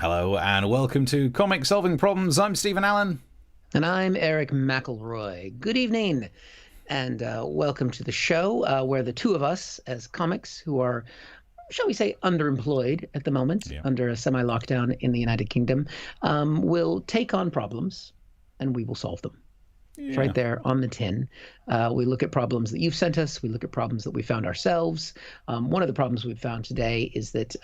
Hello and welcome to Comic Solving Problems. I'm Stephen Allen. And I'm Erich McElroy. Good evening, and welcome to the show where the two of us, as comics who are, shall we say, underemployed at the moment, under a semi-lockdown in the United Kingdom, will take on problems and we will solve them. It's right there on the tin. We look at problems that you've sent us. We look at problems that we found ourselves. One of the problems we've found today is that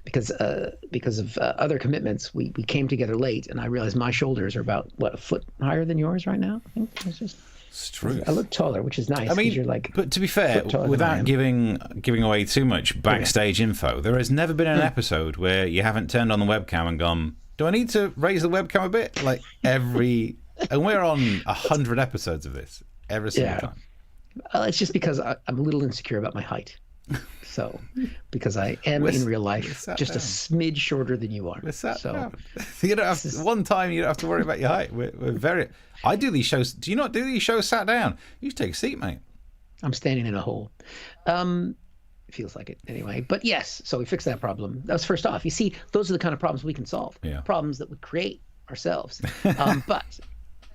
because of other commitments, we came together late, and I realized my shoulders are about, a foot higher than yours right now? I think it's true. I look taller, which is nice. I mean, you're like, but to be fair, without giving away too much backstage info, there has never been an episode where you haven't turned on the webcam and gone, do I need to raise the webcam a bit? Like every... And we're on 100 episodes of this every single time. It's just because I'm a little insecure about my height. So, because I am in real life just a smidge shorter than you are. So, you don't have to, one time you don't have to worry about your height. We're very. I do these shows. Do you not do these shows sat down? You take a seat, mate. I'm standing in a hole. It feels like it anyway. But yes, so we fixed that problem. That was first off. You see, those are the kind of problems we can solve. Problems that we create ourselves. But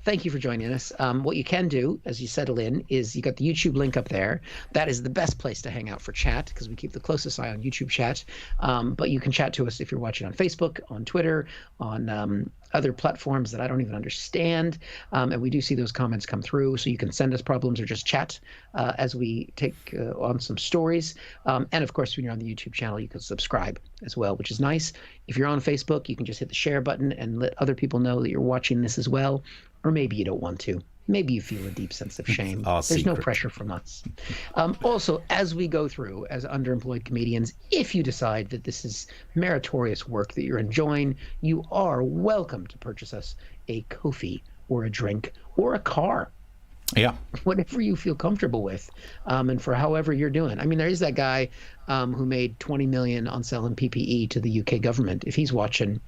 thank you for joining us. What you can do as you settle in is you got the YouTube link up there. That is the best place to hang out for chat because we keep the closest eye on YouTube chat. But you can chat to us if you're watching on Facebook, on Twitter, on other platforms that I don't even understand. And we do see those comments come through. So you can send us problems or just chat as we take on some stories. And of course, when you're on the YouTube channel, you can subscribe as well, which is nice. If you're on Facebook, you can just hit the share button and let other people know that you're watching this as well. Or maybe you don't want to. Maybe you feel a deep sense of shame. There's no pressure from us. Also, as we go through, as underemployed comedians, if you decide that this is meritorious work that you're enjoying, you are welcome to purchase us a Ko-fi or a drink or a car. Yeah. Whatever you feel comfortable with, and for however you're doing. I mean, there is that guy who made $20 million on selling PPE to the UK government. If he's watching,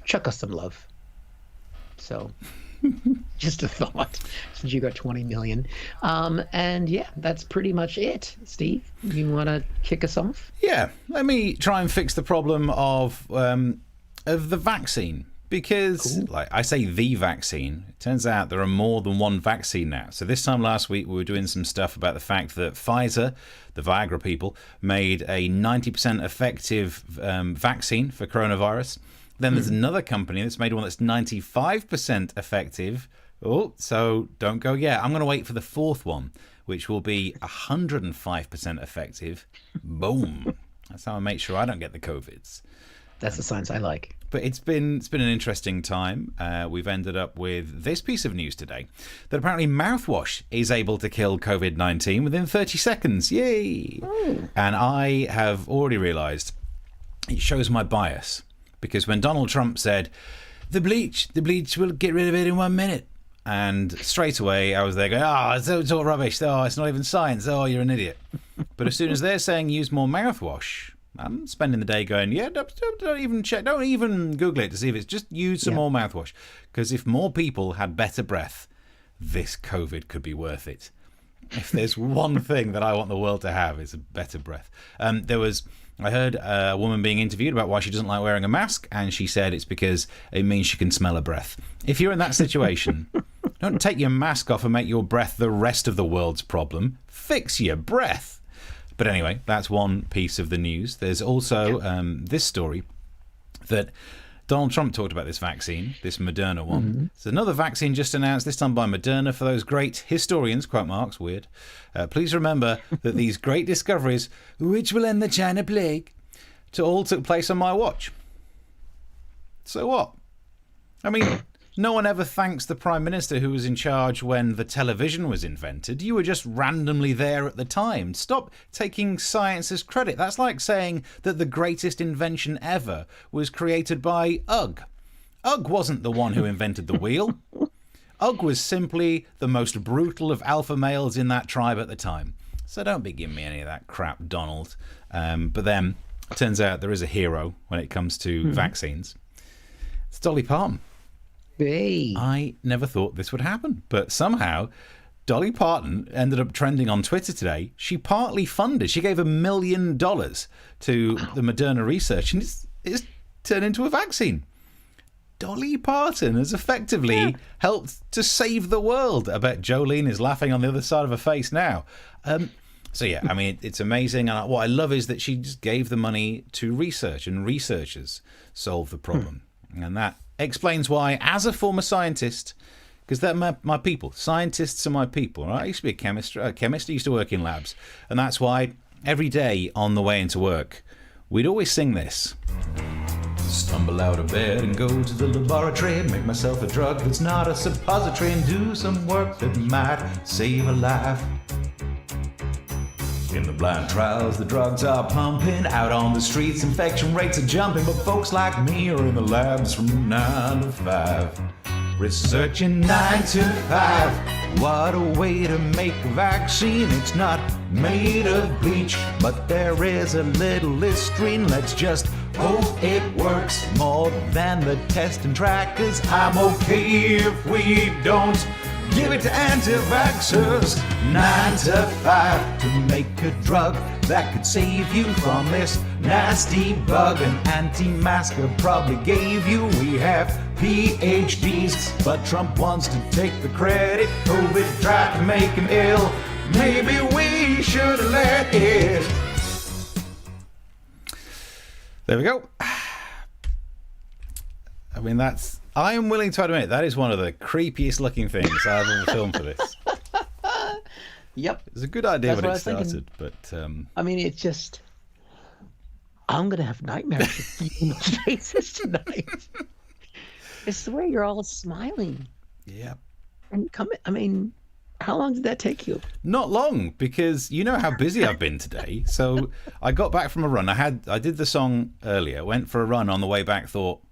chuck us some love. So just a thought, since you got 20 million. And yeah, that's pretty much it. Steve, you want to kick us off? Yeah, let me try and fix the problem of the vaccine. Because, like I say, the vaccine, it turns out there are more than one vaccine now. So this time last week, we were doing some stuff about the fact that Pfizer, the Viagra people, made a 90% effective vaccine for coronavirus. Then there's another company that's made one that's 95% effective. Oh, so don't go yet. I'm going to wait for the fourth one, which will be 105% effective. Boom. That's how I make sure I don't get the COVIDs. That's the science I like. But it's been an interesting time. We've ended up with this piece of news today, that apparently mouthwash is able to kill COVID-19 within 30 seconds. Yay! Oh. And I have already realized it shows my bias. Because when Donald Trump said, the bleach will get rid of it in 1 minute. And straight away I was there going, it's all rubbish. Oh, it's not even science. Oh, you're an idiot. But as soon as they're saying use more mouthwash, I'm spending the day going, don't even check. Don't even Google it to see if it's just use some more mouthwash. Because if more people had better breath, this COVID could be worth it. If there's one thing that I want the world to have, it's a better breath. I heard a woman being interviewed about why she doesn't like wearing a mask, and she said it's because it means she can smell her breath. If you're in that situation, don't take your mask off and make your breath the rest of the world's problem. Fix your breath. But anyway, that's one piece of the news. There's also this story that Donald Trump talked about, this vaccine, this Moderna one. Mm-hmm. There's another vaccine just announced, this time by Moderna, for those great historians, quote marks, weird. Please remember that these great discoveries, which will end the China plague, all took place on my watch. So what? I mean, no one ever thanks the Prime Minister who was in charge when the television was invented. You were just randomly there at the time. Stop taking science as credit. That's like saying that the greatest invention ever was created by Ugg. Ugg wasn't the one who invented the wheel. Ugg was simply the most brutal of alpha males in that tribe at the time. So don't be giving me any of that crap, Donald. But then, it turns out there is a hero when it comes to vaccines. It's Dolly Parton. Hey. I never thought this would happen, but somehow Dolly Parton ended up trending on Twitter today. She partly funded, she gave $1 million to the Moderna research, and it's turn into a vaccine. Dolly Parton has effectively helped to save the world. I bet Jolene is laughing on the other side of her face now. So yeah, I mean, it's amazing. And what I love is that she just gave the money to research, and researchers solve the problem. And that explains why, as a former scientist, because they're my people, scientists are my people, right? I used to be a chemist. I used to work in labs. And that's why every day on the way into work, we'd always sing this. Stumble out of bed and go to the laboratory, make myself a drug that's not a suppository, and do some work that might save a life. In the blind trials, the drugs are pumping out on the streets, infection rates are jumping, but folks like me are in the labs from 9 to 5. Researching 9 to 5. What a way to make a vaccine. It's not made of bleach, but there is a little Listerine. Let's just hope it works more than the test and track, 'cause I'm okay if we don't give it to anti-vaxxers. 9 to 5 to make a drug that could save you from this nasty bug. An anti-masker probably gave you. We have PhDs, but Trump wants to take the credit. COVID tried to make him ill. Maybe we should let it. There we go. I mean, I am willing to admit that is one of the creepiest looking things I've ever filmed for this. Yep. It was a good idea when it started, but... I mean, it's just... I'm going to have nightmares of people's faces tonight. It's the way you're all smiling. Yeah. And I mean, how long did that take you? Not long, because you know how busy I've been today. So I got back from a run. I did the song earlier, went for a run on the way back, thought,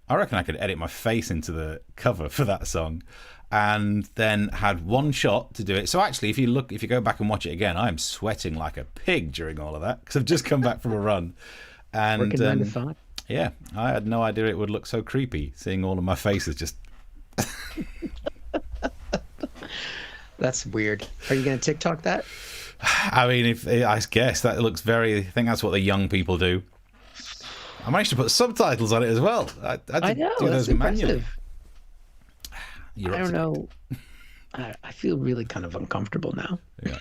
I reckon I could edit my face into the cover for that song, and then had one shot to do it. So actually, if you go back and watch it again, I'm sweating like a pig during all of that, because I've just come back from a run. And working 9 to 5. Yeah, I had no idea it would look so creepy, seeing all of my faces just... That's weird. Are you going to TikTok that? I mean, I guess that looks very... I think that's what the young people do. I managed to put subtitles on it as well. I know, do that's those manually. I don't know. I feel really kind of uncomfortable now. Yeah.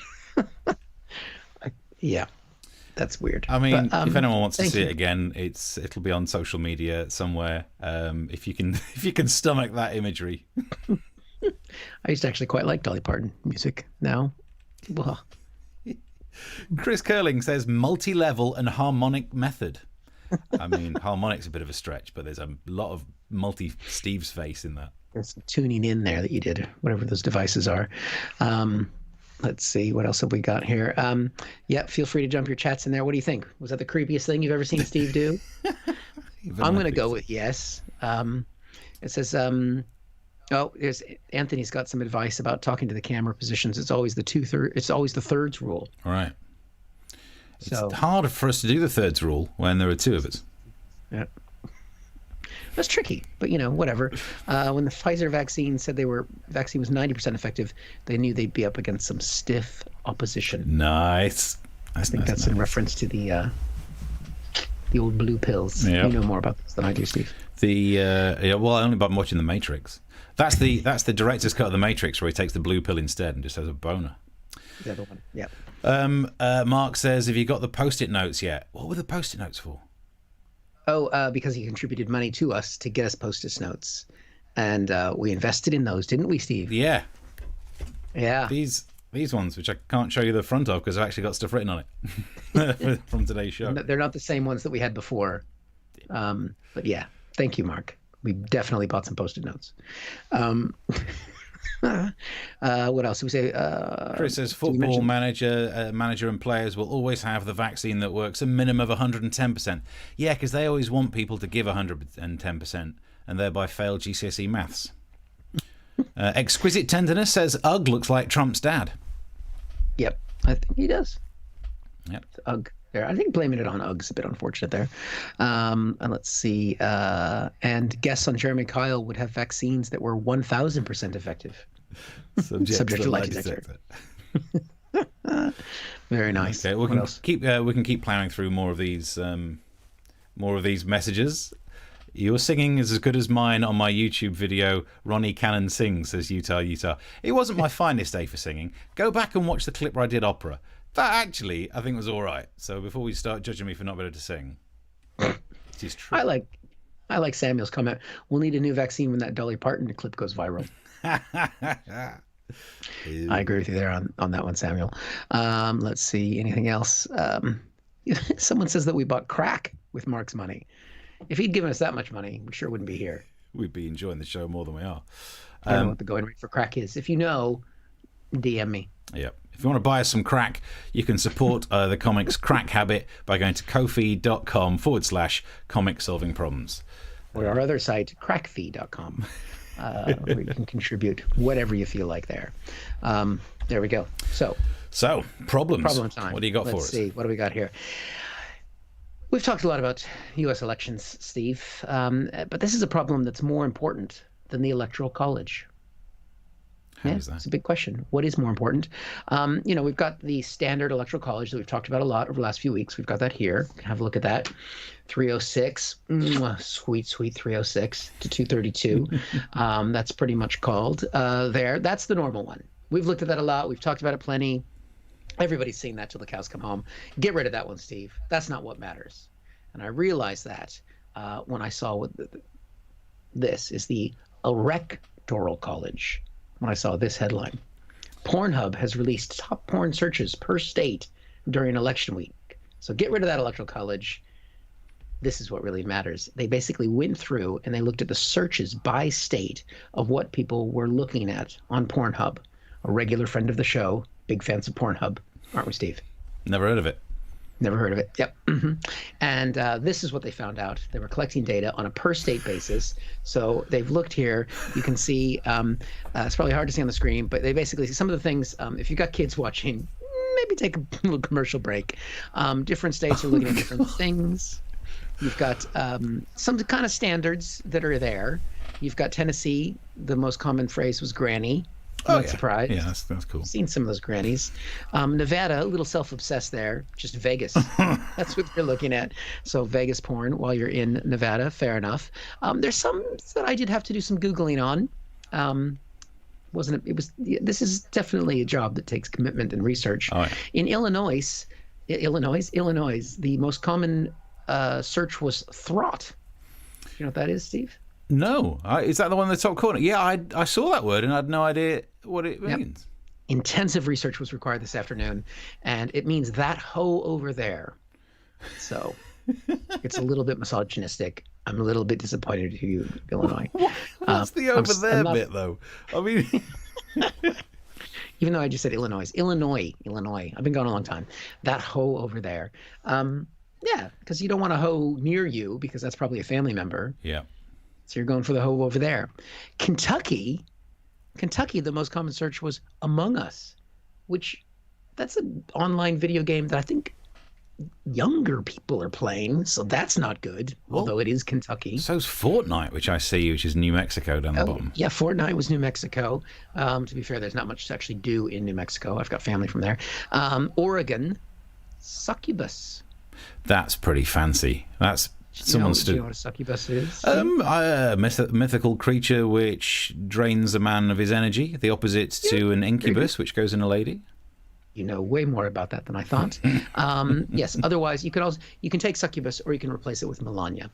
Yeah. That's weird. I mean, if anyone wants to see it again, it'll be on social media somewhere. If you can stomach that imagery. I used to actually quite like Dolly Parton music. Now, well. Chris Curling says multi-level and harmonic method. I mean, harmonic's a bit of a stretch, but there's a lot of multi-Steve's face in that. There's some tuning in there that you did, whatever those devices are. Let's see, what else have we got here? Yeah, feel free to jump your chats in there. What do you think? Was that the creepiest thing you've ever seen Steve do? I'm going to go with yes. It says, there's Anthony's got some advice about talking to the camera positions. It's always the thirds rule. All right. It's hard for us to do the thirds rule when there are two of us. Yeah. That's tricky, but whatever. When the Pfizer vaccine said vaccine was 90% effective, they knew they'd be up against some stiff opposition. Nice. I think that's in reference to the old blue pills. Yep. You know more about this than I do, Steve. Well, only by watching The Matrix. That's the director's cut of The Matrix, where he takes the blue pill instead and just has a boner. The other one, yeah. Mark says, have you got the Post-it notes yet? What were the Post-it notes for? Oh, because he contributed money to us to get us Post-it notes, and we invested in those, didn't we, Steve? Yeah. Yeah. These ones, which I can't show you the front of because I've actually got stuff written on it from today's show. They're not the same ones that we had before. But yeah, thank you, Mark. We definitely bought some Post-it notes. What else did we say? Chris says football manager and players will always have the vaccine that works a minimum of 110%. Yeah, because they always want people to give 110% and thereby fail GCSE maths. Exquisite Tenderness says Ugg looks like Trump's dad. Yep, I think he does. Yep. Ugg there. I think blaming it on Ugg's a bit unfortunate there. And let's see. And guests on Jeremy Kyle would have vaccines that were 1,000% effective. Subject to lie detector. Very nice. Okay, we can keep plowing through more of these messages. Your singing is as good as mine on my YouTube video, Ronnie Cannon Sings, says Utah. It wasn't my finest day for singing. Go back and watch the clip where I did opera. That actually, I think, was all right. So before we start judging me for not being able to sing, it is true. I like Samuel's comment. We'll need a new vaccine when that Dolly Parton clip goes viral. I agree with you there on that one, Samuel. Let's see. Anything else? Someone says that we bought crack with Mark's money. If he'd given us that much money, we sure wouldn't be here. We'd be enjoying the show more than we are. I don't know what the going rate for crack is. If you know, DM me. Yeah. If you want to buy us some crack, you can support the comics Crack Habit by going to ko-fi.com/comic solving problems. Or our other site, crackfee.com, where you can contribute whatever you feel like there. There we go. So problems. Problem time. What do you got for us? Let's see. What do we got here? We've talked a lot about U.S. elections, Steve, but this is a problem that's more important than the Electoral College. How is that? It's a big question. What is more important? We've got the standard Electoral College that we've talked about a lot over the last few weeks. We've got that here. Have a look at that. 306. Sweet 306 to 232. That's pretty much called there. That's the normal one. We've looked at that a lot. We've talked about it plenty. Everybody's seen that till the cows come home. Get rid of that one, Steve. That's not what matters. And I realized that when I saw what this is the Erectoral College. When I saw this headline, PornHub has released top porn searches per state during election week. So get rid of that Electoral College. This is what really matters. They basically went through and they looked at the searches by state of what people were looking at on PornHub. A regular friend of the show, big fans of PornHub, aren't we, Steve? Never heard of it. Never heard of it. Yep. And this is what they found out. They were collecting data on a per state basis. So they've looked here. You can see, it's probably hard to see on the screen, but they basically see some of the things. If you've got kids watching, maybe take a little commercial break. Different states are looking at different things. You've got some kind of standards that are there. You've got Tennessee. The most common phrase was granny. Not surprised. Yeah, that's cool. Seen some of those grannies. Nevada, a little self-obsessed there. Just Vegas. That's what you're looking at. So Vegas porn while you're in Nevada. Fair enough. There's some that I did have to do some Googling on. This is definitely a job that takes commitment and research. Oh, yeah. In Illinois, the most common search was throt. You know what that is, Steve? No. Is that the one in the top corner? Yeah, I saw that word and I had no idea what it means. Yep. Intensive research was required this afternoon, and it means that hoe over there. So it's a little bit misogynistic. I'm a little bit disappointed with you, Illinois. What's the over there bit, though? I mean... Even though I just said Illinois. I've been gone a long time. That hoe over there. Yeah, because you don't want a hoe near you because that's probably a family member. Yeah. So you're going for the hoe over there. Kentucky, the most common search was Among Us, which that's an online video game that I think younger people are playing, so that's not good, although it is Kentucky. So's Fortnite, which I see, which is New Mexico down the bottom. Yeah, Fortnite was New Mexico. To be fair, there's not much to actually do in New Mexico. I've got family from there. Oregon, succubus. That's pretty fancy. That's... Do you know what a succubus is? A mythical creature which drains a man of his energy, the opposite to an incubus, which goes in a lady. You know way more about that than I thought. Yes. Otherwise, you can take succubus or you can replace it with Melania.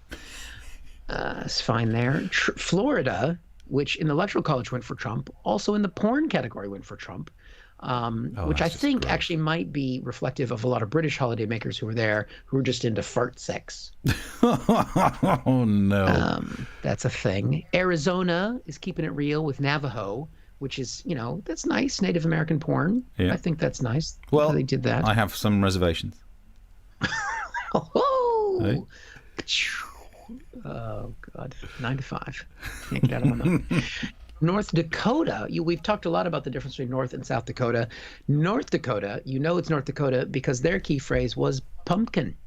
It's fine there. Florida, which in the Electoral College went for Trump, also in the porn category went for Trump. Which I think actually might be reflective of a lot of British holidaymakers who were there who were just into fart sex. Oh, no. That's a thing. Arizona is keeping it real with Navajo, which is, that's nice. Native American porn. Yeah. I think that's nice. Well, they did that. I have some reservations. Hey. Oh, God. 9 to 5. Can't get out of my mouth. North Dakota, we've talked a lot about the difference between North and South Dakota. North Dakota, it's North Dakota because their key phrase was pumpkin.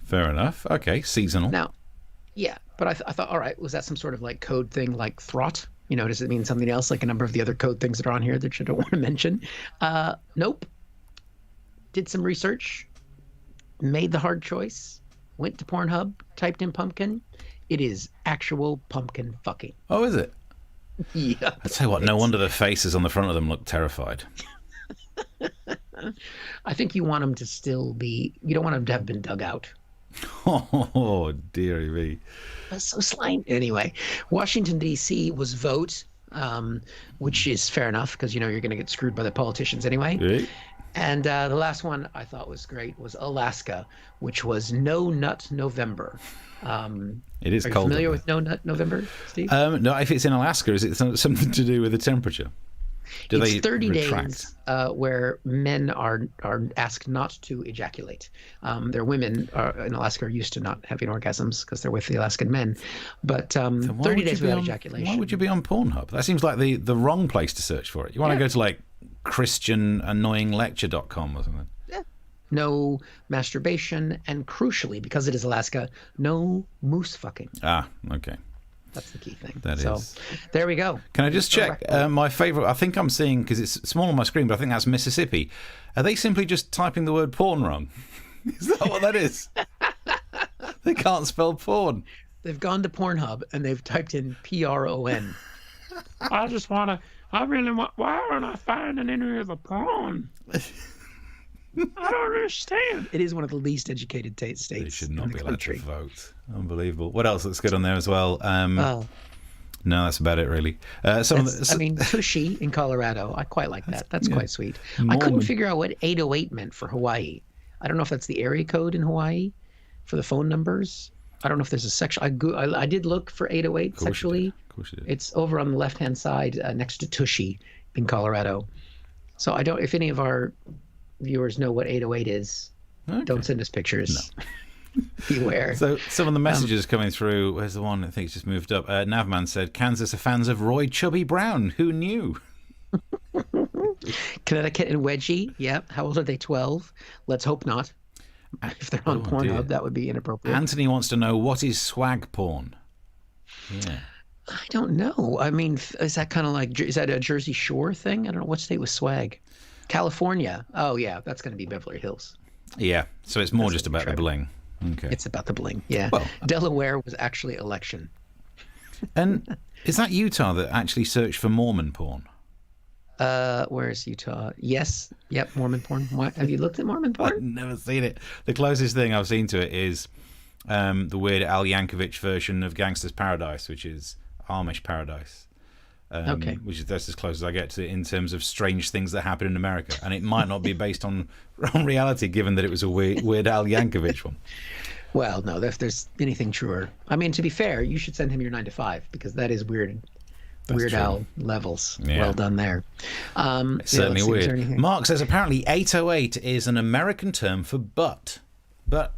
Fair enough. Okay, seasonal. Now, yeah, but I thought, all right, was that some sort of like code thing like throt? Does it mean something else like a number of the other code things that are on here that you don't want to mention? Nope. Did some research, made the hard choice, went to PornHub, typed in pumpkin. It is actual pumpkin fucking. Oh, is it? Yeah. I tell you what, no wonder the faces on the front of them look terrified. I think you want them to still be. You don't want them to have been dug out. Oh, dearie me. That's so slimy. Anyway, Washington, D.C. was vote, which is fair enough because, you're going to get screwed by the politicians anyway. Right. And the last one I thought was great was Alaska, which was No Nut November. It is Are you cold. familiar with No Nut November, Steve? No, if it's in Alaska, is it something to do with the temperature? Do It's they 30 retract? days where men are asked not to ejaculate. Their women in Alaska are used to not having orgasms because they're with the Alaskan men. But 30 days without ejaculation. Why would you be on PornHub? That seems like the wrong place to search for it. You want to go to like ChristianAnnoyingLecture.com or something. Yeah. No masturbation, and crucially, because it is Alaska, no moose fucking. Ah, okay. That's the key thing. That is. There we go. Can I just check my favourite? I think I'm seeing, because it's small on my screen, but I think that's Mississippi. Are they simply just typing the word porn wrong? Is that what that is? They can't spell porn. They've gone to PornHub and they've typed in PRON. I really want, why aren't I finding any of the porn? I don't understand. It is one of the least educated states. They should not be allowed country. to vote. Unbelievable. What else looks good on there as well? Oh. No, that's about it, really. Tushy in Colorado. I quite like that. That's quite sweet. I couldn't figure out what 808 meant for Hawaii. I don't know if that's the area code in Hawaii for the phone numbers. I don't know if there's a section. I did look for 808 sexually. Of course you did. It's over on the left-hand side next to Tushy in Colorado. So I don't. If any of our viewers know what 808 is, don't send us pictures. No. Beware. So some of the messages coming through. Where's the one? I think it's just moved up. Navman said, "Kansas are fans of Roy Chubby Brown. Who knew?" Connecticut and Wedgie. Yeah. How old are they? 12. Let's hope not. If they're on Pornhub, that would be inappropriate. Anthony wants to know, what is swag porn? Yeah. I don't know. I mean, is that kind of like, is that a Jersey Shore thing? I don't know. What state was swag? California. Oh, yeah. That's going to be Beverly Hills. Yeah. So it's more just about the bling. Okay. It's about the bling. Yeah. Well, Delaware was actually Election. And is that Utah that actually searched for Mormon porn? Where is Utah? Yes. Yep. Mormon porn. What? Have you looked at Mormon porn? I've never seen it. The closest thing I've seen to it is the weird Al Yankovic version of Gangster's Paradise, which is Amish Paradise. Okay. That's as close as I get to it in terms of strange things that happen in America. And it might not be based on reality, given that it was a weird Al Yankovic one. Well, no, if there's anything truer. I mean, to be fair, you should send him your 9 to 5 because that is weird. Weird Al levels. Yeah. Well done there. It's certainly weird. Mark says apparently 808 is an American term for butt. But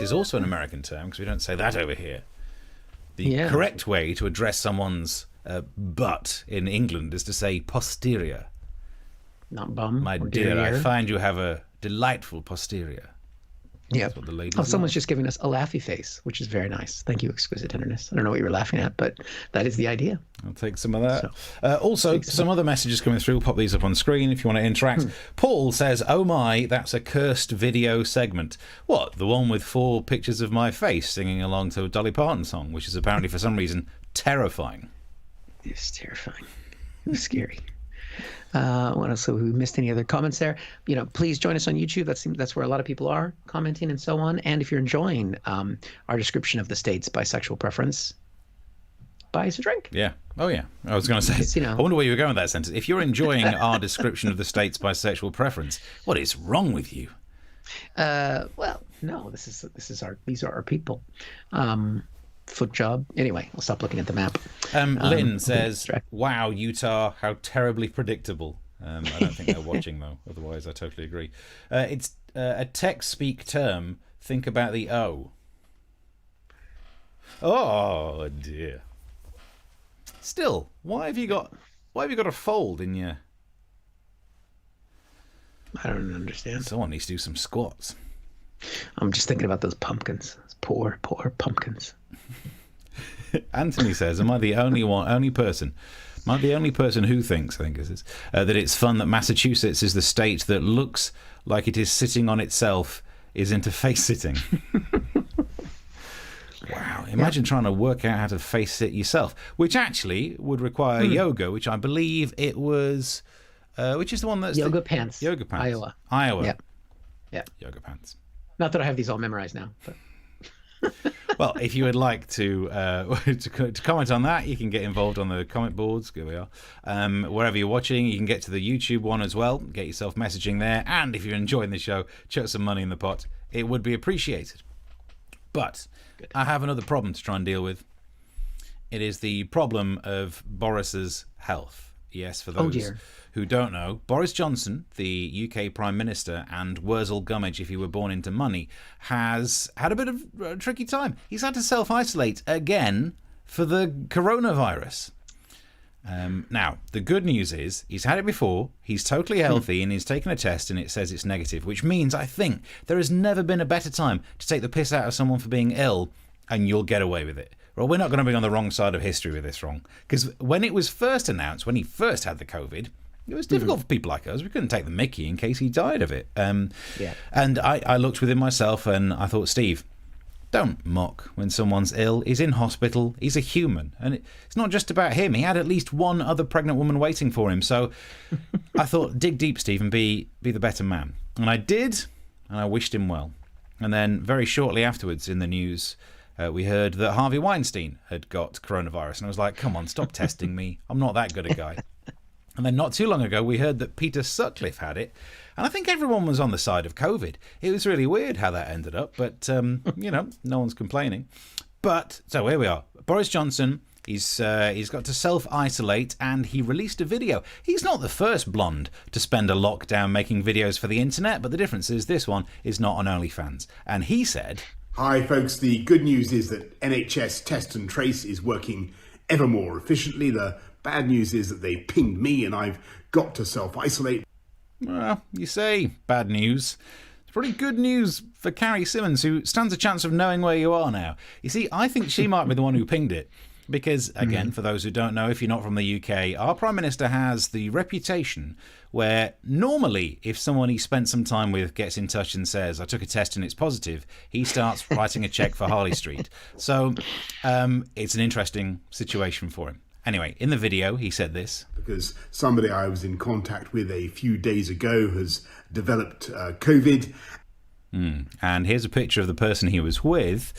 is also an American term because we don't say that over here. The correct way to address someone's butt in England is to say posterior. Not bum. My dear, I find you have a delightful posterior. Yeah. Someone's just giving us a laughy face, which is very nice. Thank you, exquisite tenderness. I don't know what you were laughing at, but that is the idea. I'll take some of that. Also, some other messages coming through. We'll pop these up on screen if you want to interact. Paul says, "Oh my, that's a cursed video segment." What? The one with 4 pictures of my face singing along to a Dolly Parton song, which is apparently for some reason terrifying. It's terrifying. It was scary. What else? So we missed any other comments there? Please join us on YouTube. That's where a lot of people are commenting and so on. And if you're enjoying our description of the states by sexual preference, buy us a drink. Yeah. Oh, yeah. I was going to say, I wonder where you were going with that sentence. If you're enjoying our description of the states by sexual preference, what is wrong with you? Well, no. These are our people. Foot job. Anyway, I'll stop looking at the map. Lynn says, "Wow, Utah, how terribly predictable." I don't think they're watching though. Otherwise, I totally agree. It's a tech speak term. Think about the O. Oh dear. Still, why have you got a fold in your? I don't understand. Someone needs to do some squats. I'm just thinking about those pumpkins. Those poor pumpkins. Anthony says, "Am I the only person who thinks, I think this is, that it's fun that Massachusetts is the state that looks like it is sitting on itself is into face sitting?" Wow. Imagine trying to work out how to face it yourself, which actually would require yoga, which I believe it was, which is the one that's... Yoga Pants. Yoga Pants. Iowa. Yeah. Yoga Pants. Not that I have these all memorized now, but... Well, if you would like to comment on that, you can get involved on the comment boards. Here we are. Wherever you're watching, you can get to the YouTube one as well. Get yourself messaging there. And if you're enjoying the show, chuck some money in the pot. It would be appreciated. But I have another problem to try and deal with. It is the problem of Boris's health. Yes, for those who don't know, Boris Johnson, the UK Prime Minister, and Wurzel Gummidge, if he were born into money, has had a bit of a tricky time. He's had to self-isolate again for the coronavirus. Now, the good news is he's had it before, he's totally healthy, and he's taken a test and it says it's negative, which means I think there has never been a better time to take the piss out of someone for being ill, and you'll get away with it. Well, we're not going to be on the wrong side of history with this, wrong. Because when it was first announced, when he first had the COVID, it was difficult for people like us. We couldn't take the mickey in case he died of it. And I looked within myself and I thought, Steve, don't mock when someone's ill. He's in hospital. He's a human. And it's not just about him. He had at least one other pregnant woman waiting for him. So I thought, dig deep, Steve, and be the better man. And I did, and I wished him well. And then very shortly afterwards in the news... we heard that Harvey Weinstein had got coronavirus. And I was like, come on, stop testing me. I'm not that good a guy. And then not too long ago, we heard that Peter Sutcliffe had it. And I think everyone was on the side of COVID. It was really weird how that ended up. But, no one's complaining. But, so here we are. Boris Johnson, he's got to self-isolate and he released a video. He's not the first blonde to spend a lockdown making videos for the internet. But the difference is this one is not on OnlyFans. And he said... Hi folks, the good news is that NHS Test and Trace is working ever more efficiently. The bad news is that they pinged me and I've got to self-isolate. Well, you say bad news. It's pretty good news for Carrie Symonds, who stands a chance of knowing where you are now. You see, I think she might be the one who pinged it. Because, again, for those who don't know, if you're not from the UK, our Prime Minister has the reputation where normally if someone he spent some time with gets in touch and says, I took a test and it's positive, he starts writing a cheque for Harley Street. So it's an interesting situation for him. Anyway, in the video, he said this. Because somebody I was in contact with a few days ago has developed COVID. And here's a picture of the person he was with.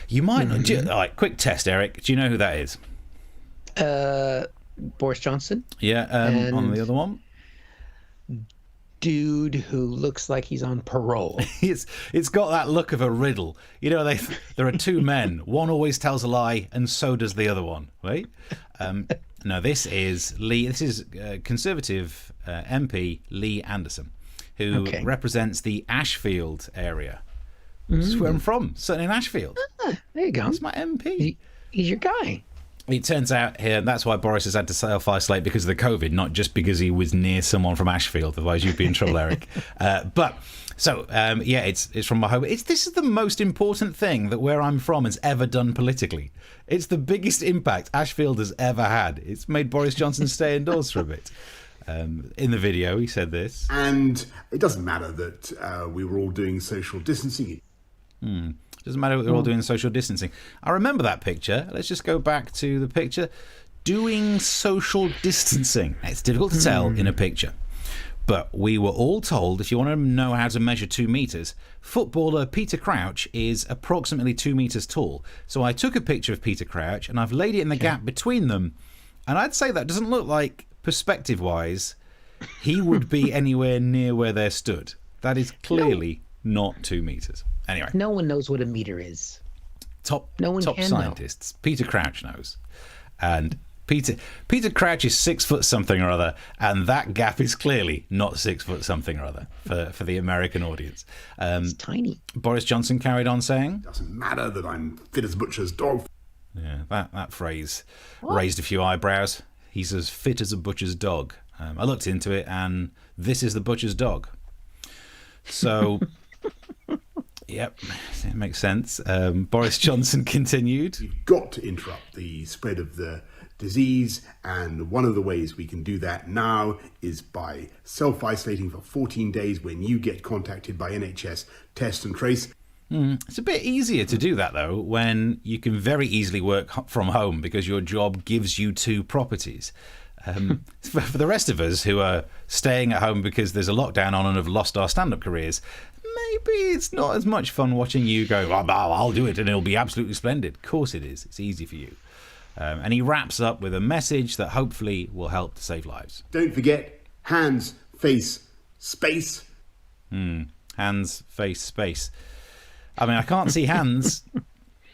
You might not. All right, quick test, Eric. Do you know who that is? Boris Johnson. Yeah, on the other one. Dude who looks like he's on parole. It's got that look of a riddle. You know, there are two men. One always tells a lie, and so does the other one. Right? No, this is Lee. This is Conservative MP Lee Anderson, who represents the Ashfield area. This is where I'm from, sitting in Ashfield. There you go. He's my MP. He's your guy. It turns out here that's why Boris has had to self-isolate because of the COVID, not just because he was near someone from Ashfield. Otherwise, you'd be in trouble, Eric. It's from my home. This is the most important thing that where I'm from has ever done politically. It's the biggest impact Ashfield has ever had. It's made Boris Johnson stay indoors for a bit. In the video, he said this. And it doesn't matter that we were all doing social distancing. Doesn't matter that we're all doing social distancing. I remember that picture. Let's just go back to the picture. Doing social distancing. It's difficult to tell in a picture. But we were all told, if you want to know how to measure 2 meters, footballer Peter Crouch is approximately 2 meters tall. So I took a picture of Peter Crouch and I've laid it in the gap between them. And I'd say that doesn't look like, perspective-wise, he would be anywhere near where they're stood. That is clearly not 2 meters. Anyway. No one knows what a meter is. Top scientists. Know. Peter Crouch knows. And Peter Crouch is 6 foot something or other, and that gap is clearly not 6 foot something or other for the American audience. It's tiny. Boris Johnson carried on saying, doesn't matter that I'm fit as a butcher's dog. Yeah, that phrase raised a few eyebrows. He's as fit as a butcher's dog. I looked into it, and this is the butcher's dog. So... Yep, it makes sense. Boris Johnson continued. We've got to interrupt the spread of the disease, and one of the ways we can do that now is by self-isolating for 14 days when you get contacted by NHS Test and Trace. It's a bit easier to do that, though, when you can very easily work from home because your job gives you 2 properties. For the rest of us who are staying at home because there's a lockdown on and have lost our stand-up careers, maybe it's not as much fun watching you go, I'll do it and it'll be absolutely splendid. Of course it is. It's easy for you. And he wraps up with a message that hopefully will help to save lives. Don't forget, hands, face, space. Hands, face, space. I mean, I can't see hands.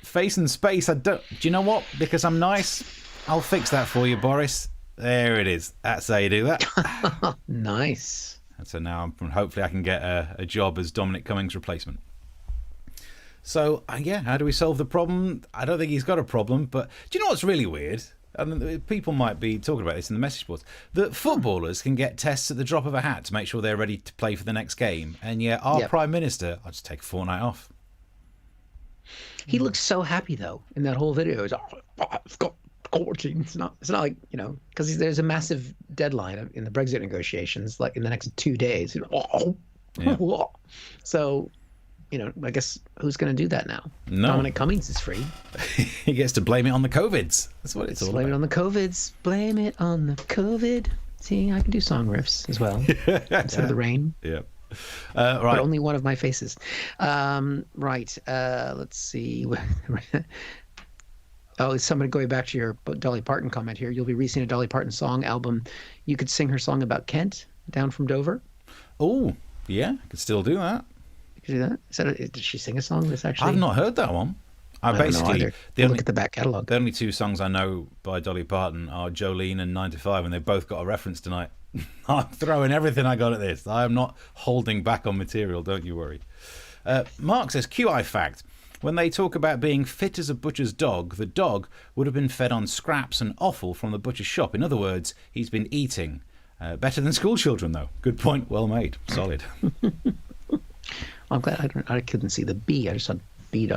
Face and space, I don't... Do you know what? Because I'm nice, I'll fix that for you, Boris. There it is. That's how you do that. Nice. And so now, hopefully, I can get a job as Dominic Cummings' replacement. So, how do we solve the problem? I don't think he's got a problem, but do you know what's really weird? And people might be talking about this in the message boards, that footballers can get tests at the drop of a hat to make sure they're ready to play for the next game. And yet our Prime Minister, I'll just take a fortnight off. He looks so happy, though, in that whole video. He's like, I've got quarantine. It's not like, because there's a massive deadline in the Brexit negotiations, like in the next 2 days. So, I guess who's going to do that now? No. Dominic Cummings is free. He gets to blame it on the COVIDs. That's what it's all blame about. it on the COVIDs. Blame it on the COVID. See, I can do song riffs as well instead of the rain. Yeah. But Right. only one of my faces. Right. Let's see. Oh, is somebody going back to your Dolly Parton comment here? You'll be releasing a Dolly Parton song album. You could sing her song about Kent down from Dover. Oh, yeah. I could still do that. You could do that? Did she sing a song that's actually... I've not heard that one. I don't know either. Look at the back catalogue. The only 2 songs I know by Dolly Parton are Jolene and 9 to 5, and they both got a reference tonight. I'm throwing everything I got at this. I am not holding back on material, don't you worry. Mark says, QI fact. When they talk about being fit as a butcher's dog, the dog would have been fed on scraps and offal from the butcher's shop. In other words, he's been eating. Better than school children, though. Good point. Well made. Solid. I'm glad I couldn't see the B. I just saw B ...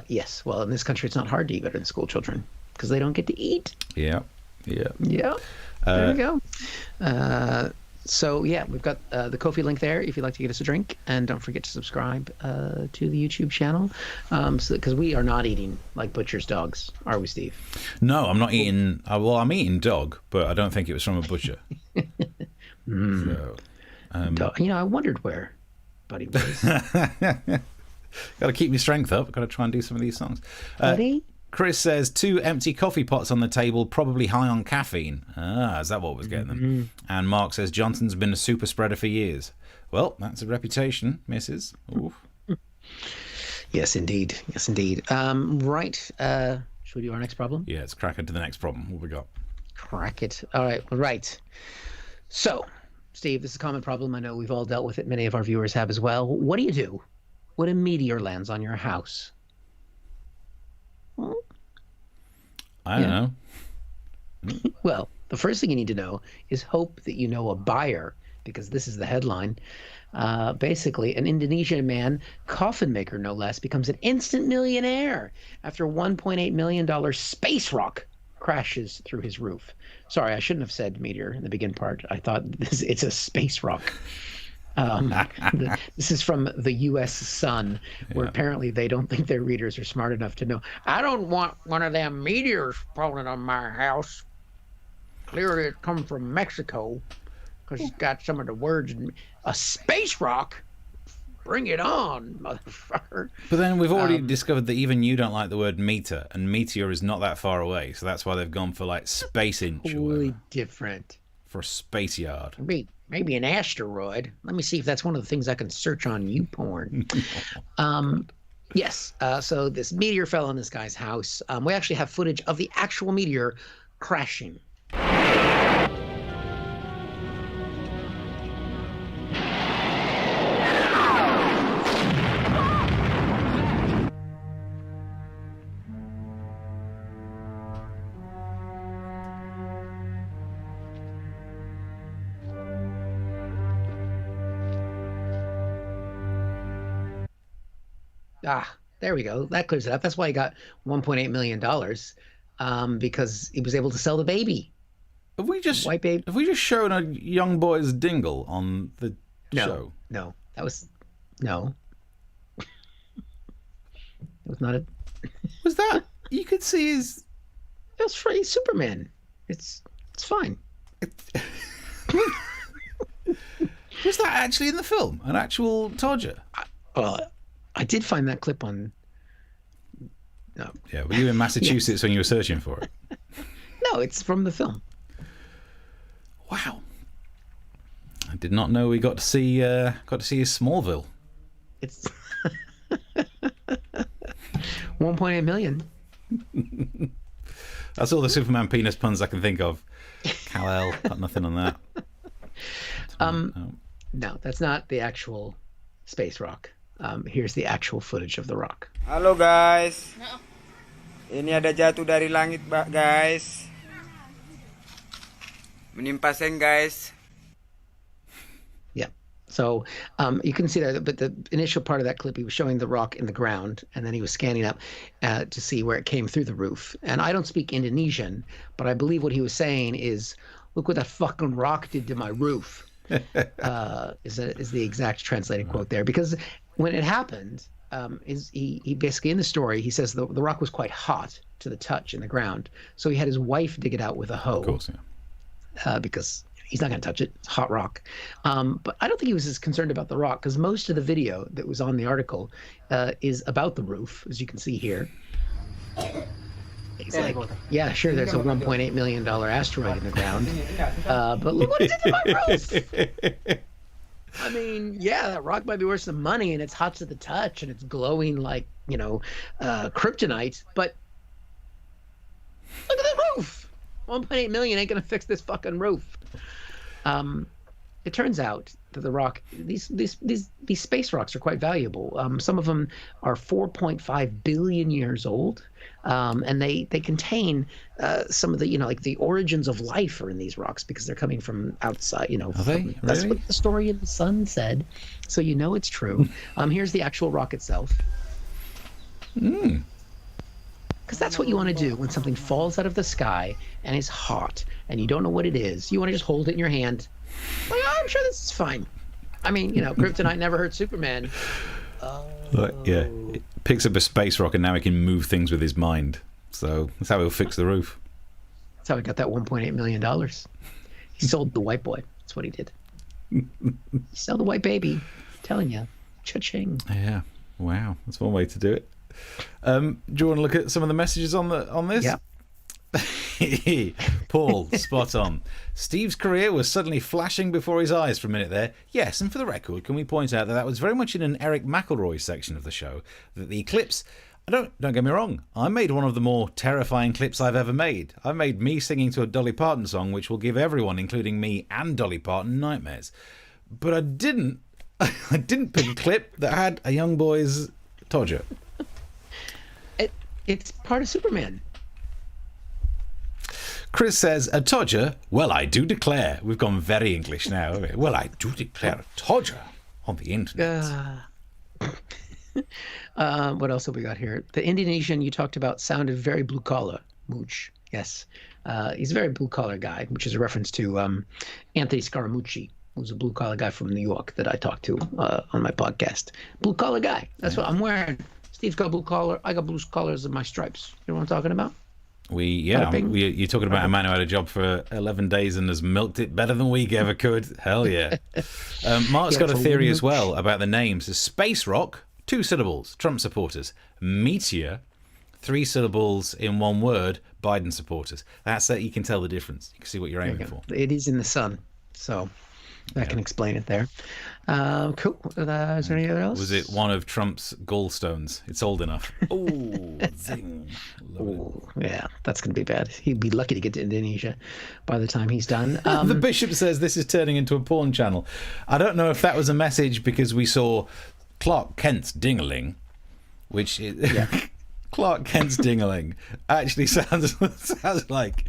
Yes. Well, in this country, it's not hard to eat better than school children because they don't get to eat. Yeah. There we go. So, we've got the Ko-fi link there if you'd like to get us a drink. And don't forget to subscribe to the YouTube channel because we are not eating like butcher's dogs, are we, Steve? No, I'm not eating... Well, I'm eating dog, but I don't think it was from a butcher. So, I wondered where Buddy was. Got to keep your strength up. Got to try and do some of these songs. Buddy? Chris says 2 empty coffee pots on the table, probably high on caffeine. Is that what was getting them? And Mark says Johnson's been a super spreader for years. Well, that's a reputation, missus. Oof. Yes, indeed. Right. Should we do our next problem? Yeah, let's crack into the next problem. What we got? Crack it. All right. Right. So, Steve, this is a common problem. I know we've all dealt with it. Many of our viewers have as well. What do you do when a meteor lands on your house? I don't know. Well, the first thing you need to know is hope that you know a buyer, because this is the headline. Basically, an Indonesian man, coffin maker no less, becomes an instant millionaire after $1.8 million space rock crashes through his roof. Sorry, I shouldn't have said meteor in the begin part. I thought it's a space rock. This is from the U.S. Sun, where apparently they don't think their readers are smart enough to know. I don't want one of them meteors falling on my house. Clearly it come from Mexico, because it's got some of the words in a space rock. Bring it on, motherfucker. But then we've already discovered that even you don't like the word meter, and meteor is not that far away, so that's why they've gone for like space inch or Totally whatever. different. For a space yard. Maybe an asteroid. Let me see if that's one of the things I can search on YouPorn. Yes. So this meteor fell on this guy's house. We actually have footage of the actual meteor crashing. There we go. That clears it up. That's why he got $1.8 million, because he was able to sell the baby. Have we just White baby. Have we just shown a young boy's dingle on the show? No, that was no. was not a. Was that? You could see his. It was for Superman. It's fine. Was that actually in the film? An actual Todger? I did find that clip on. No. Yeah, were you in Massachusetts when you were searching for it? No, it's from the film. Wow. I did not know we got to see his Smallville. It's 1.8 million. That's all the Superman penis puns I can think of. Kal-El, got nothing on that. No, that's not the actual space rock. Here's the actual footage of the rock. Halo guys. Ini ada jatuh dari langit, guys. Menimpa seng, guys. Yeah. So you can see that, but the initial part of that clip, he was showing the rock in the ground, and then he was scanning up to see where it came through the roof. And I don't speak Indonesian, but I believe what he was saying is, look what that fucking rock did to my roof. Is the exact translated quote there. Because when it happened, he basically, in the story, he says the rock was quite hot to the touch in the ground. So he had his wife dig it out with a hoe. Of course, yeah. Because he's not going to touch it. It's hot rock. But I don't think he was as concerned about the rock, because most of the video that was on the article is about the roof, as you can see here. He's like, yeah, sure, there's a $1.8 million asteroid in the ground. But look what it did to my roof! I mean, yeah, that rock might be worth some money, and it's hot to the touch, and it's glowing like, kryptonite, but look at the roof! 1.8 million ain't gonna fix this fucking roof. It turns out that the rock, these space rocks are quite valuable. Some of them are 4.5 billion years old, and they contain some of the, like the origins of life are in these rocks because they're coming from outside. Are they? That's really? what the story of the sun said. So it's true. Here's the actual rock itself. Because that's what you want to do when something falls out of the sky and is hot and you don't know what it is. You want to just hold it in your hand. Like, oh, I'm sure this is fine. I mean, kryptonite never hurt Superman. Yeah, it picks up a space rock and now he can move things with his mind. So that's how he'll fix the roof. That's how he got that $1.8 million. He sold the white boy. That's what he did. He sold the white baby. I'm telling you. Cha-ching. Yeah. Wow. That's one way to do it. Do you want to look at some of the messages on this? Yeah. Paul, spot on. Steve's career was suddenly flashing before his eyes for a minute there. Yes, and for the record, can we point out that was very much in an Erich McElroy section of the show. That the clips, don't get me wrong, I made one of the more terrifying clips I've ever made. I made me singing to a Dolly Parton song, which will give everyone, including me and Dolly Parton, nightmares. But I didn't pick a clip that had a young boy's Todger. It's part of Superman. Chris says, a Todger? Well, I do declare. We've gone very English now. Well, I do declare a Todger on the internet. What else have we got here? The Indonesian you talked about sounded very blue-collar. Mooch, yes. He's a very blue-collar guy, which is a reference to Anthony Scaramucci, who's a blue-collar guy from New York that I talked to on my podcast. Blue-collar guy. That's what I'm wearing. Steve's got blue collar. I got blue collars in my stripes. You know what I'm talking about? You're talking about a man who had a job for 11 days and has milked it better than we ever could. Hell yeah. Mark's got a theory as well about the names. So Space Rock, 2 syllables, Trump supporters. Meteor, 3 syllables in one word, Biden supporters. That's that you can tell the difference. You can see what you're aiming for. It is in the sun, so that can explain it there. Cool. Is there any other else? Was it one of Trump's gallstones? It's old enough. Oh, zing. Yeah, that's going to be bad. He'd be lucky to get to Indonesia by the time he's done. The bishop says this is turning into a porn channel. I don't know if that was a message because we saw Clark Kent's ding-a-ling, which is... Yeah. Clark Kent's ding-a-ling actually sounds like...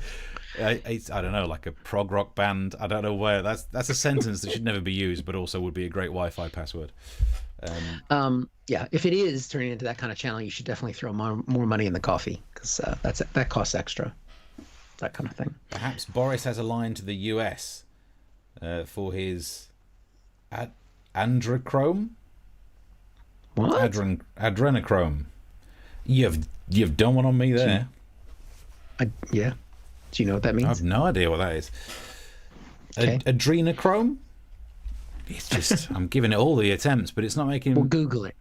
I don't know, like a prog rock band. I don't know where. That's a sentence that should never be used, but also would be a great Wi-Fi password. Yeah, if it is turning into that kind of channel, you should definitely throw more money in the coffee because that costs extra. That kind of thing. Perhaps Boris has a line to the US for his adrenochrome. What? Adrenochrome. You've done one on me there. Yeah. Do you know what that means? I have no idea what that is. Okay. Adrenochrome? It's just, I'm giving it all the attempts, but it's not making... We'll Google it.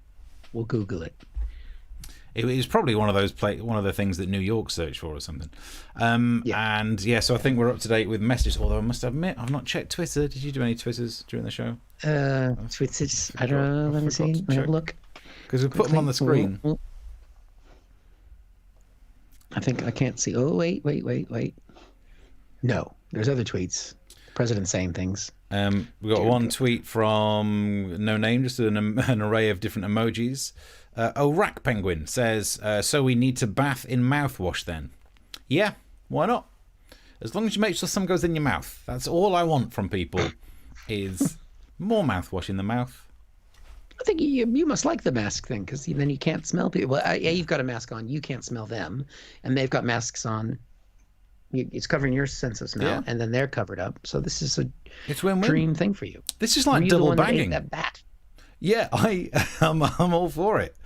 It was probably one of the things that New York searched for or something. And yeah, so I think we're up to date with messages, although I must admit, I've not checked Twitter. Did you do any Twitters during the show? Twitters, I don't know. Let me see. Let me have a look. Because we put them on the screen. I think I can't see. Oh, wait. No, there's other tweets. President saying things. We got one tweet from no name, just an array of different emojis. Rack Penguin says, so we need to bath in mouthwash then? Yeah, why not? As long as you make sure some goes in your mouth. That's all I want from people is more mouthwash in the mouth. I think you must like the mask thing, because then you can't smell people. Well, yeah, you've got a mask on. You can't smell them. And they've got masks on. It's covering your sense of smell, and then they're covered up. So this is it's win-win. Dream thing for you. This is like double bagging. That bat? Yeah, I'm all for it.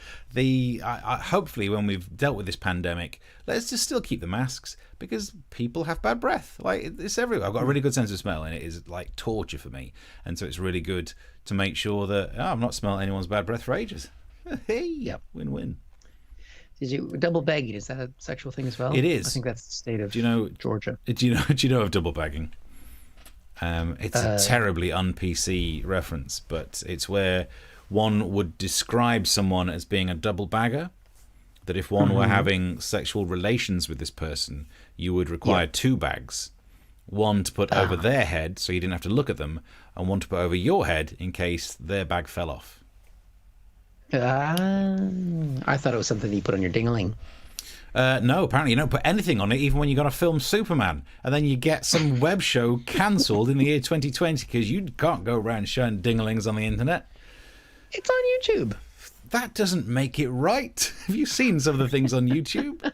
Hopefully when we've dealt with this pandemic, let's just still keep the masks, because people have bad breath. Like, it's everywhere. I've got a really good sense of smell, and it is like torture for me. And so it's really good to make sure that I've not smelled anyone's bad breath for ages. Hey, yep, win-win. Double bagging, is that a sexual thing as well? It is. I think that's the state of Georgia. Do you know of double bagging? It's a terribly un-PC reference, but it's where one would describe someone as being a double bagger. That if one were having sexual relations with this person, you would require two bags. One to put over their head so you didn't have to look at them, and one to put over your head in case their bag fell off. I thought it was something you put on your ding-a-ling. No, apparently you don't put anything on it, even when you're going to film Superman. And then you get some web show cancelled in the year 2020 because you can't go around showing ding-a-lings on the internet. It's on YouTube. That doesn't make it right. Have you seen some of the things on YouTube?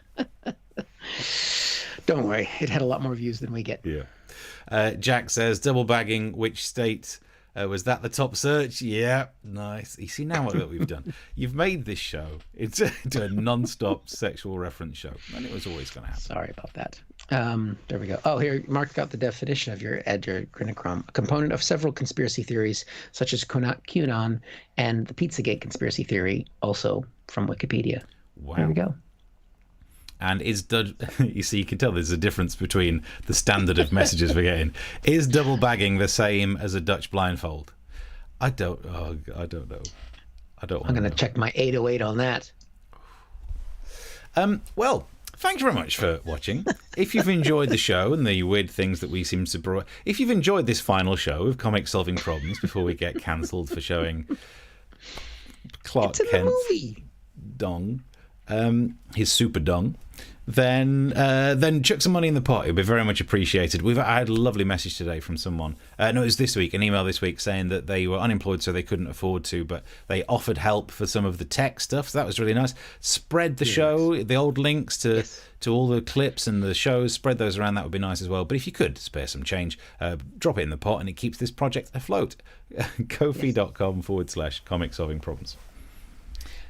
Don't worry. It had a lot more views than we get. Yeah. Jack says, double bagging, which state... was that the top search? Yeah, nice. You see now what we've done. You've made this show into a non-stop sexual reference show, and it was always going to happen. Sorry about that. There we go. Oh, here, Mark got the definition of your adrenochrome. A component of several conspiracy theories, such as QAnon and the Pizzagate conspiracy theory, also from Wikipedia. Wow. There we go. And you see, you can tell there's a difference between the standard of messages we're getting. Is double bagging the same as a Dutch blindfold? I don't know. I'm going to check my 808 on that. Well, thanks very much for watching. If you've enjoyed the show and the weird things that we seem to bring, if you've enjoyed this final show of Comic Solving Problems before we get cancelled for showing Clark Kent's dong, his super dong, then chuck some money in the pot. It'd be very much appreciated. I had a lovely message today from someone. No, it was this week, an email this week saying that they were unemployed, so they couldn't afford to, but they offered help for some of the tech stuff. So that was really nice. Spread the show, the old links to all the clips and the shows, spread those around. That would be nice as well. But if you could spare some change, drop it in the pot, and it keeps this project afloat. Ko-fi.com/comic solving problems.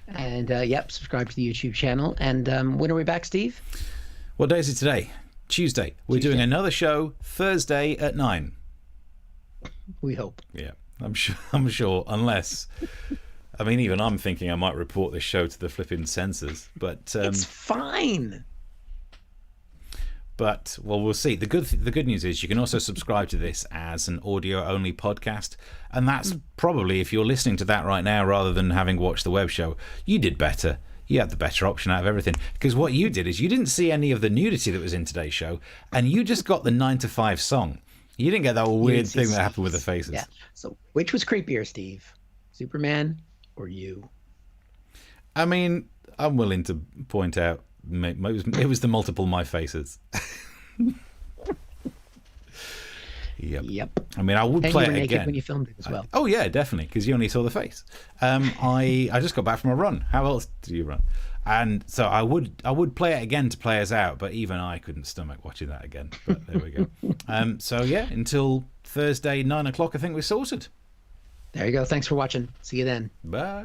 And subscribe to the YouTube channel. And when are we back, Steve? What day is it today? Tuesday. We're doing another show Thursday at 9. We hope. Yeah, I'm sure. Unless, I mean, even I'm thinking I might report this show to the flipping censors. But it's fine. But we'll see. The good news is you can also subscribe to this as an audio only podcast, and that's probably, if you're listening to that right now rather than having watched the web show, you did better. You had the better option out of everything, because what you did is you didn't see any of the nudity that was in today's show, and you just got the 9 to 5 song. You didn't get that weird thing that happened with the faces. Yeah. So which was creepier, Steve? Superman or you? I mean, I'm willing to point out it was the multiple my faces. Yep. I mean, I would play it again when you filmed it as well. Oh yeah, definitely, because you only saw the face. I just got back from a run. How else do you run? And so I would play it again to play us out, but even I couldn't stomach watching that again. But there we go. So yeah, until Thursday 9 o'clock, I think we're sorted. There you go. Thanks for watching. See you then. Bye.